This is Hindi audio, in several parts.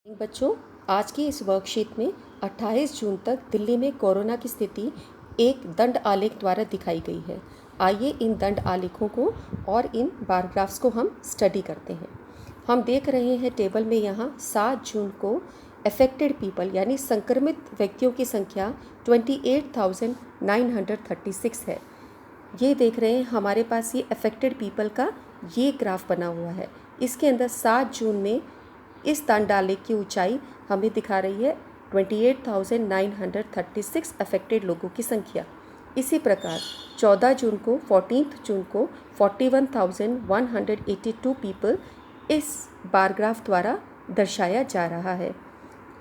बच्चों, आज की इस वर्कशीट में 28 जून तक दिल्ली में कोरोना की स्थिति एक दंड आलेख द्वारा दिखाई गई है। आइए इन दंड आलेखों को और इन बार ग्राफ्स को हम स्टडी करते हैं। हम देख रहे हैं टेबल में यहाँ 7 जून को अफेक्टेड पीपल यानी संक्रमित व्यक्तियों की संख्या 28,936 है। ये देख रहे हैं हमारे पास ये अफेक्टेड पीपल का ये ग्राफ बना हुआ है। इसके अंदर 7 जून में इस दंड आलेख की ऊंचाई हमें दिखा रही है 28,936 अफेक्टेड लोगों की संख्या। इसी प्रकार 14 जून को 14 जून को 41,182 पीपल इस बार ग्राफ द्वारा दर्शाया जा रहा है।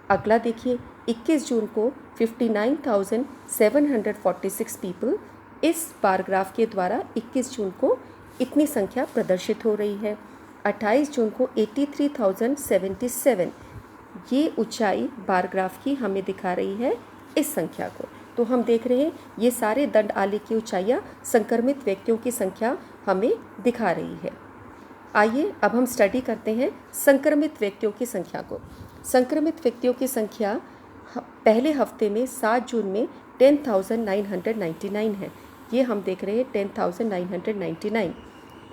अगला देखिए 21 जून को 59,746 पीपल इस बार ग्राफ के द्वारा 21 जून को इतनी संख्या प्रदर्शित हो रही है। 28 जून को 83,077 ये ऊंचाई बार ग्राफ की हमें दिखा रही है इस संख्या को। तो हम देख रहे हैं ये सारे दंड आलेख की ऊंचाइयाँ संक्रमित व्यक्तियों की संख्या हमें दिखा रही है। आइए अब हम स्टडी करते हैं संक्रमित व्यक्तियों की संख्या को। संक्रमित व्यक्तियों की संख्या पहले हफ्ते में 7 जून में 10,999 है। ये हम देख रहे हैं 10,999।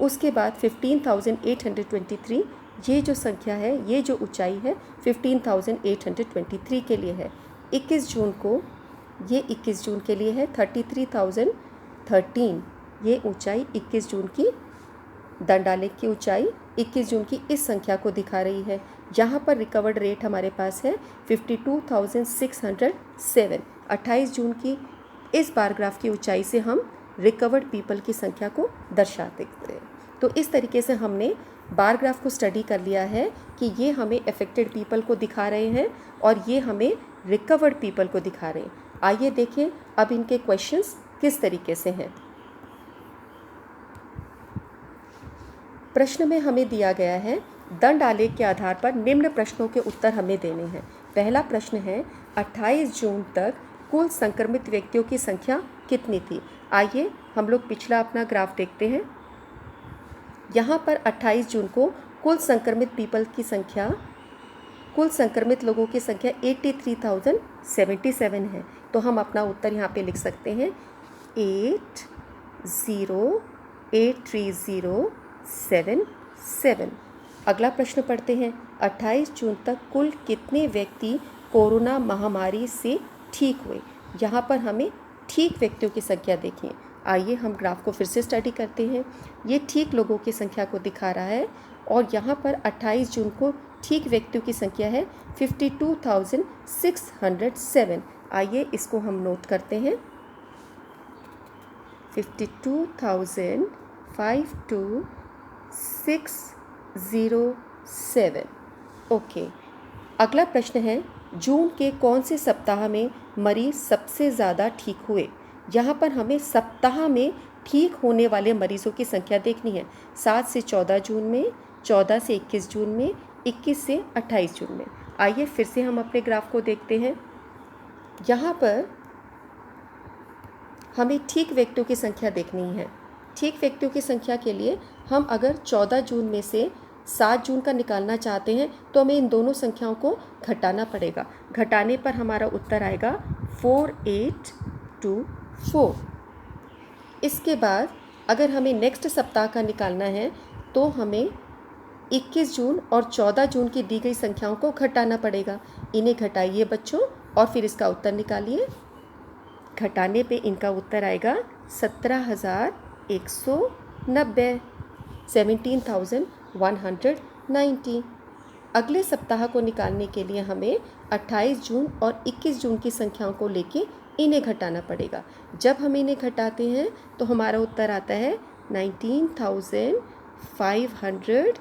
उसके बाद 15,823 ये जो संख्या है, ये जो ऊंचाई है 15,823 के लिए है। 21 जून को ये 21 जून के लिए है 33,013 ये ऊंचाई 21 जून की दंड आलेख की ऊंचाई 21 जून की इस संख्या को दिखा रही है। यहाँ पर रिकवर्ड रेट हमारे पास है 52,607। 28 जून की इस बार ग्राफ की ऊंचाई से हम रिकवर्ड पीपल की संख्या को दर्शाते हैं। तो इस तरीके से हमने बार ग्राफ को स्टडी कर लिया है कि ये हमें अफेक्टेड पीपल को दिखा रहे हैं और ये हमें रिकवर्ड पीपल को दिखा रहे हैं। आइए देखें अब इनके क्वेश्चंस किस तरीके से हैं। प्रश्न में हमें दिया गया है दंड आलेख के आधार पर निम्न प्रश्नों के उत्तर हमें देने हैं। पहला प्रश्न है 28 जून तक कुल संक्रमित व्यक्तियों की संख्या कितनी थी। आइए हम लोग पिछला अपना ग्राफ देखते हैं। यहाँ पर 28 जून को कुल संक्रमित पीपल की संख्या, कुल संक्रमित लोगों की संख्या 83,077 है। तो हम अपना उत्तर यहाँ पे लिख सकते हैं 80,830,77। अगला प्रश्न पढ़ते हैं 28 जून तक कुल कितने व्यक्ति कोरोना महामारी से ठीक हुए। यहाँ पर हमें ठीक व्यक्तियों की संख्या देखिए। आइए हम ग्राफ को फिर से स्टडी करते हैं। ये ठीक लोगों की संख्या को दिखा रहा है और यहाँ पर 28 जून को ठीक व्यक्तियों की संख्या है 52,607। आइए इसको हम नोट करते हैं 52,52607। ओके, अगला प्रश्न है जून के कौन से सप्ताह में मरीज सबसे ज़्यादा ठीक हुए। यहाँ पर हमें सप्ताह में ठीक होने वाले मरीज़ों की संख्या देखनी है। 7 से 14 जून में, 14 से 21 जून में, 21 से 28 जून में। आइए फिर से हम अपने ग्राफ को देखते हैं। यहाँ पर हमें ठीक व्यक्तियों की संख्या देखनी है। ठीक व्यक्तियों की संख्या के लिए हम अगर 14 जून में से 7 जून का निकालना चाहते हैं तो हमें इन दोनों संख्याओं को घटाना पड़ेगा। घटाने पर हमारा उत्तर आएगा 4824। इसके बाद अगर हमें नेक्स्ट सप्ताह का निकालना है तो हमें 21 जून और 14 जून की दी गई संख्याओं को घटाना पड़ेगा। इन्हें घटाइए बच्चों और फिर इसका उत्तर निकालिए। घटाने पे इनका उत्तर आएगा 17,190, 17,190। अगले सप्ताह को निकालने के लिए हमें 28 जून और 21 जून की संख्याओं को लेके इन्हें घटाना पड़ेगा। जब हम इन्हें घटाते हैं तो हमारा उत्तर आता है 19,594,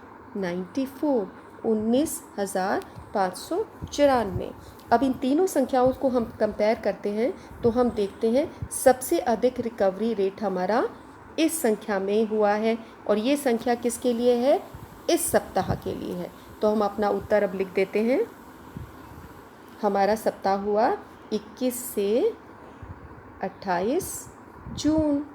19,594। अब इन तीनों संख्याओं को हम कंपेयर करते हैं तो हम देखते हैं सबसे अधिक रिकवरी रेट हमारा इस संख्या में हुआ है और ये संख्या किसके लिए है, इस सप्ताह के लिए है। तो हम अपना उत्तर अब लिख देते हैं। हमारा सप्ताह हुआ 21 से 28 जून।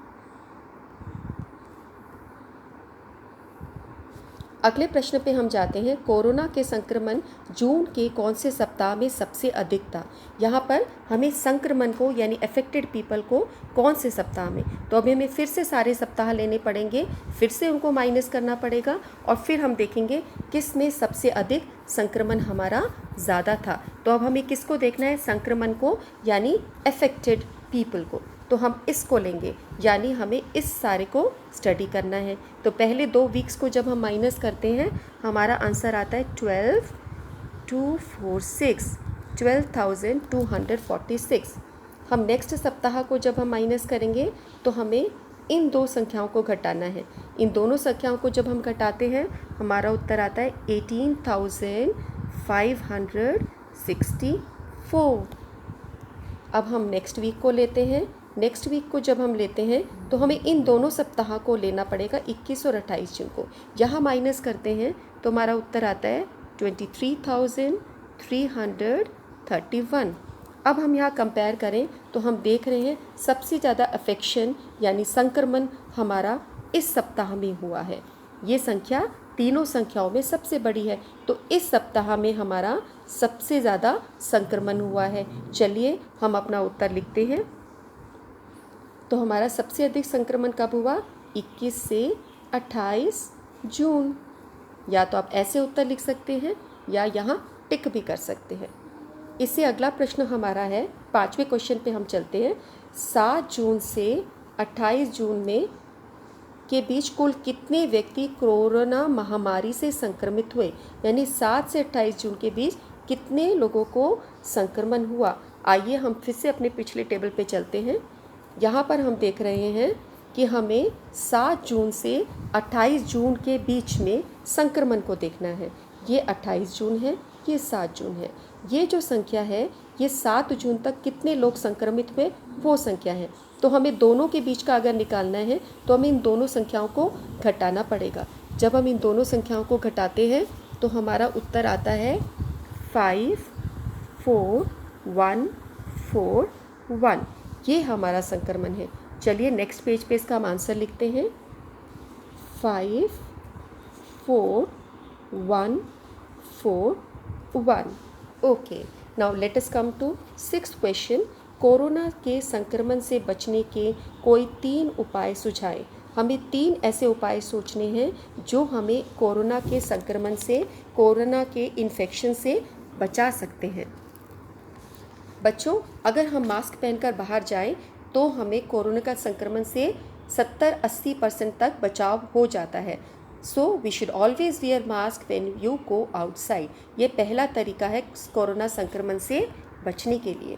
अगले प्रश्न पे हम जाते हैं। कोरोना के संक्रमण जून के कौन से सप्ताह में सबसे अधिक था? यहाँ पर हमें संक्रमण को यानी अफेक्टेड पीपल को कौन से सप्ताह में, तो अभी हमें फिर से सारे सप्ताह लेने पड़ेंगे, फिर से उनको माइनस करना पड़ेगा और फिर हम देखेंगे किस में सबसे अधिक संक्रमण हमारा ज़्यादा था। तो अब हमें किसको देखना है? संक्रमण को यानी अफेक्टेड पीपल को। तो हम इसको लेंगे, यानी हमें इस सारे को स्टडी करना है। तो पहले 2 वीक्स को जब हम माइनस करते हैं हमारा आंसर आता है 12,246। हम नेक्स्ट सप्ताह को जब हम माइनस करेंगे तो हमें इन 2 संख्याओं को घटाना है। इन दोनों संख्याओं को जब हम घटाते हैं हमारा उत्तर आता है 18,564। अब हम नेक्स्ट वीक को लेते हैं। नेक्स्ट वीक को जब हम लेते हैं तो हमें इन दोनों सप्ताह को लेना पड़ेगा 21 और 28 जून को। यहाँ माइनस करते हैं तो हमारा उत्तर आता है 23,331। अब हम यहाँ कंपेयर करें तो हम देख रहे हैं सबसे ज़्यादा अफेक्शन यानी संक्रमण हमारा इस सप्ताह में हुआ है। ये संख्या तीनों संख्याओं में सबसे बड़ी है, तो इस सप्ताह में हमारा सबसे ज़्यादा संक्रमण हुआ है। चलिए हम अपना उत्तर लिखते हैं। तो हमारा सबसे अधिक संक्रमण कब हुआ? 21 से 28 जून। या तो आप ऐसे उत्तर लिख सकते हैं या यहाँ टिक भी कर सकते हैं। इससे अगला प्रश्न हमारा है, 5वें क्वेश्चन पे हम चलते हैं। 7 जून से 28 जून में के बीच कुल कितने व्यक्ति कोरोना महामारी से संक्रमित हुए? यानी 7 से 28 जून के बीच कितने लोगों को संक्रमण हुआ? आइए हम फिर से अपने पिछले टेबल पे चलते हैं। यहाँ पर हम देख रहे हैं कि हमें 7 जून से 28 जून के बीच में संक्रमण को देखना है। ये 28 जून है, ये 7 जून है। ये जो संख्या है ये 7 जून तक कितने लोग संक्रमित हुए वो संख्या है। तो हमें दोनों के बीच का अगर निकालना है तो हमें इन दोनों संख्याओं को घटाना पड़ेगा। जब हम इन दोनों संख्याओं को घटाते हैं तो हमारा उत्तर आता है 54141। ये हमारा संक्रमण है। चलिए नेक्स्ट पेज पे इसका हम आंसर लिखते हैं। 54141। Okay, now let us come to 6th question. Corona के संक्रमण से बचने के कोई 3 उपाय सुझाएं। हमें 3 ऐसे उपाय सोचने हैं जो हमें कोरोना के संक्रमण से, कोरोना के इन्फेक्शन से बचा सकते हैं। बच्चों, अगर हम मास्क पहनकर बाहर जाएं तो हमें कोरोना का संक्रमण से 70-80% तक बचाव हो जाता है। So we should always wear mask when you go outside. ये पहला तरीका है कोरोना संक्रमण से बचने के लिए।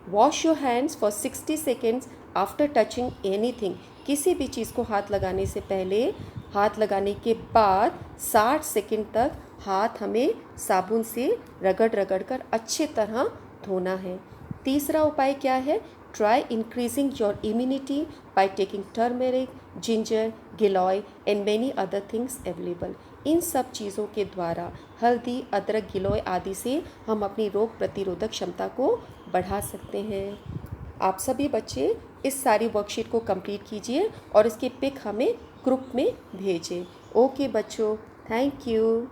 Wash your hands for 60 seconds after touching anything. किसी भी चीज़ को हाथ लगाने से पहले, हाथ लगाने के बाद 60 सेकेंड तक हाथ हमें साबुन से रगड़ कर अच्छे तरह धोना है। तीसरा उपाय क्या है? Try increasing your immunity by taking turmeric, ginger, giloy and many other things available. इन सब चीज़ों के द्वारा, हल्दी, अदरक, गिलोय आदि से हम अपनी रोग प्रतिरोधक क्षमता को बढ़ा सकते हैं। आप सभी बच्चे इस सारी वर्कशीट को कंप्लीट कीजिए और इसके पिक हमें ग्रुप में भेजें। ओके बच्चों, थैंक यू।